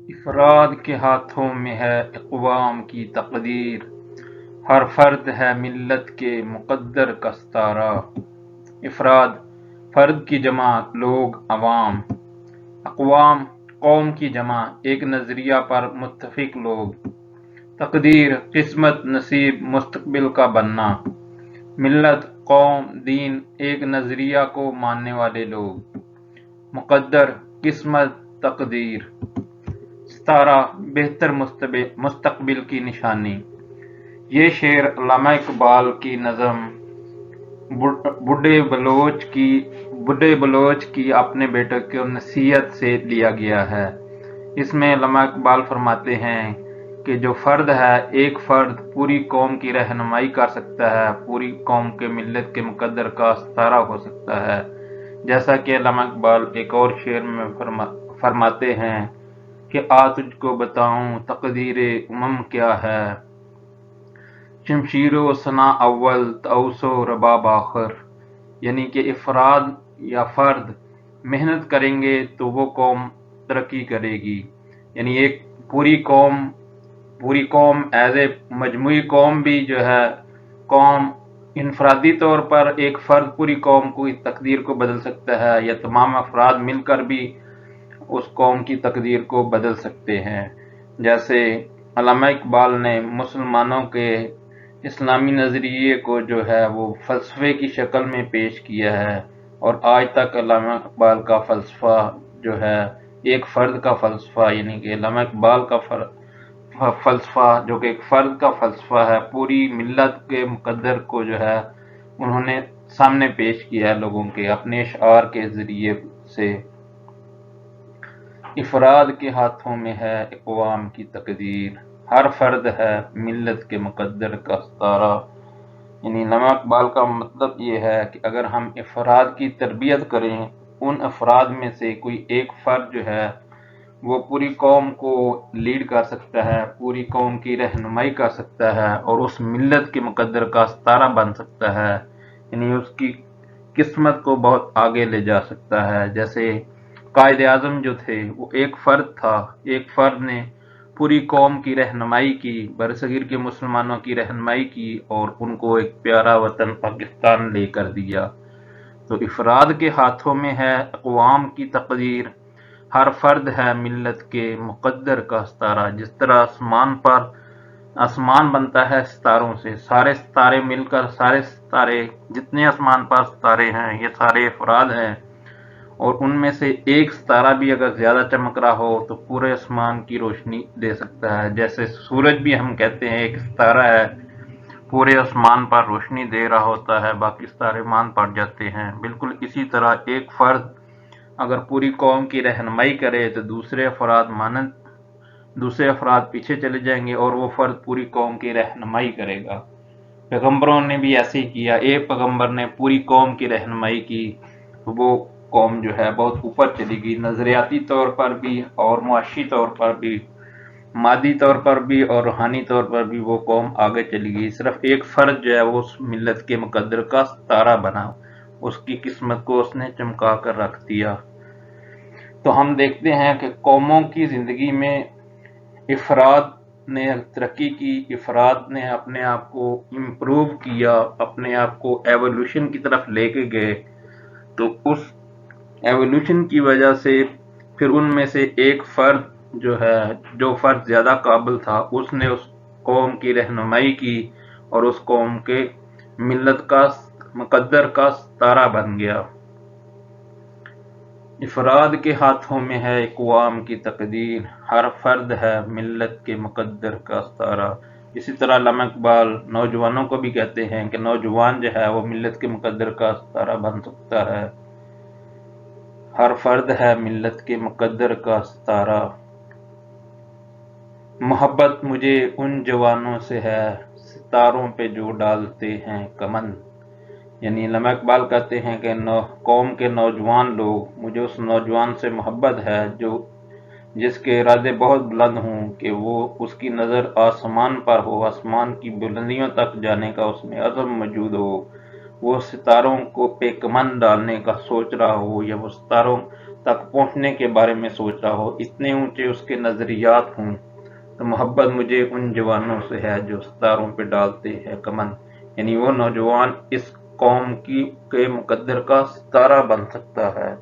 افراد کے ہاتھوں میں ہے اقوام کی تقدیر، ہر فرد ہے ملت کے مقدر کا ستارہ۔ افراد فرد کی جمع، لوگ عوام۔ اقوام قوم کی جمع، ایک نظریہ پر متفق لوگ۔ تقدیر قسمت، نصیب، مستقبل کا بننا۔ ملت قوم، دین، ایک نظریہ کو ماننے والے لوگ۔ مقدر قسمت، تقدیر۔ ستارہ بہتر مستقبل کی نشانی۔ یہ شعر علامہ اقبال کی نظم بڈھے بلوچ کی اپنے بیٹے کی نصیحت سے لیا گیا ہے۔ اس میں علامہ اقبال فرماتے ہیں کہ جو فرد ہے، ایک فرد پوری قوم کی رہنمائی کر سکتا ہے، پوری قوم کے ملت کے مقدر کا ستارہ ہو سکتا ہے۔ جیسا کہ علامہ اقبال ایک اور شعر میں فرماتے ہیں کہ آ تجھ کو بتاؤں تقدیر امم کیا ہے، شمشیر و ثنا اول تعوس و رباب آخر۔ یعنی کہ افراد یا فرد محنت کریں گے تو وہ قوم ترقی کرے گی۔ یعنی ایک پوری قوم ایز اے مجموعی قوم بھی جو ہے، قوم انفرادی طور پر ایک فرد پوری قوم کو تقدیر کو بدل سکتا ہے، یا تمام افراد مل کر بھی اس قوم کی تقدیر کو بدل سکتے ہیں۔ جیسے علامہ اقبال نے مسلمانوں کے اسلامی نظریے کو جو ہے وہ فلسفے کی شکل میں پیش کیا ہے، اور آج تک علامہ اقبال کا فلسفہ جو ہے ایک فرد کا فلسفہ، یعنی کہ علامہ اقبال کا فلسفہ جو کہ ایک فرد کا فلسفہ ہے، پوری ملت کے مقدر کو جو ہے انہوں نے سامنے پیش کیا ہے لوگوں کے اپنے اشعار کے ذریعے سے۔ افراد کے ہاتھوں میں ہے اقوام کی تقدیر، ہر فرد ہے ملت کے مقدر کا ستارہ۔ یعنی علامہ اقبال کا مطلب یہ ہے کہ اگر ہم افراد کی تربیت کریں، ان افراد میں سے کوئی ایک فرد جو ہے وہ پوری قوم کو لیڈ کر سکتا ہے، پوری قوم کی رہنمائی کر سکتا ہے، اور اس ملت کے مقدر کا ستارہ بن سکتا ہے، یعنی اس کی قسمت کو بہت آگے لے جا سکتا ہے۔ جیسے قائد اعظم جو تھے وہ ایک فرد تھا، ایک فرد نے پوری قوم کی رہنمائی کی، برصغیر کے مسلمانوں کی رہنمائی کی، اور ان کو ایک پیارا وطن پاکستان لے کر دیا۔ تو افراد کے ہاتھوں میں ہے اقوام کی تقدیر، ہر فرد ہے ملت کے مقدر کا ستارہ۔ جس طرح آسمان بنتا ہے ستاروں سے، سارے ستارے مل کر، سارے ستارے جتنے آسمان پر ستارے ہیں یہ سارے افراد ہیں، اور ان میں سے ایک ستارہ بھی اگر زیادہ چمک رہا ہو تو پورے آسمان کی روشنی دے سکتا ہے۔ جیسے سورج بھی ہم کہتے ہیں ایک ستارہ ہے، پورے آسمان پر روشنی دے رہا ہوتا ہے، باقی ستارے مان پڑ جاتے ہیں۔ بالکل اسی طرح ایک فرد اگر پوری قوم کی رہنمائی کرے تو دوسرے افراد پیچھے چلے جائیں گے، اور وہ فرد پوری قوم کی رہنمائی کرے گا۔ پیغمبروں نے بھی ایسے ہی کیا، ایک پیغمبر نے پوری قوم کی رہنمائی کی تو وہ قوم جو ہے بہت اوپر چلی گئی، نظریاتی طور پر بھی اور معاشی طور پر بھی، مادی طور پر بھی اور روحانی طور پر بھی وہ قوم آگے چلی گئی۔ صرف ایک فرد جو ہے وہ اس ملت کے مقدر کا ستارہ بنا، اس کی قسمت کو اس نے چمکا کر رکھ دیا۔ تو ہم دیکھتے ہیں کہ قوموں کی زندگی میں افراد نے ترقی کی، افراد نے اپنے آپ کو امپروو کیا، اپنے آپ کو ایوولوشن کی طرف لے کے گئے، تو اس ایوولوشن کی وجہ سے پھر ان میں سے ایک فرد جو فرد زیادہ قابل تھا، اس نے اس قوم کی رہنمائی کی، اور اس قوم کے ملت کا مقدر کا ستارہ بن گیا۔ افراد کے ہاتھوں میں ہے اقوام کی تقدیر، ہر فرد ہے ملت کے مقدر کا ستارہ۔ اسی طرح علامہ اقبال نوجوانوں کو بھی کہتے ہیں کہ نوجوان جو ہے وہ ملت کے مقدر کا ستارہ بن سکتا ہے، ہر فرد ہے ملت کے مقدر کا ستارہ۔ محبت مجھے ان جوانوں سے ہے، ستاروں پہ جو ڈالتے ہیں کمن۔ یعنی علامہ اقبال کہتے ہیں کہ قوم کے نوجوان لوگ، مجھے اس نوجوان سے محبت ہے جس کے ارادے بہت بلند ہوں، کہ وہ اس کی نظر آسمان پر ہو، آسمان کی بلندیوں تک جانے کا اس میں عزم موجود ہو، وہ ستاروں کو پہ کمن ڈالنے کا سوچ رہا ہو، یا وہ تک پہنچنے کے بارے میں سوچ رہا ہو، اتنے اونچے اس کے نظریات ہوں، تو محبت مجھے ان جوانوں سے ہے جو ستاروں پہ ڈالتے ہیں کمند، یعنی وہ نوجوان اس قوم کے مقدر کا ستارہ بن سکتا ہے۔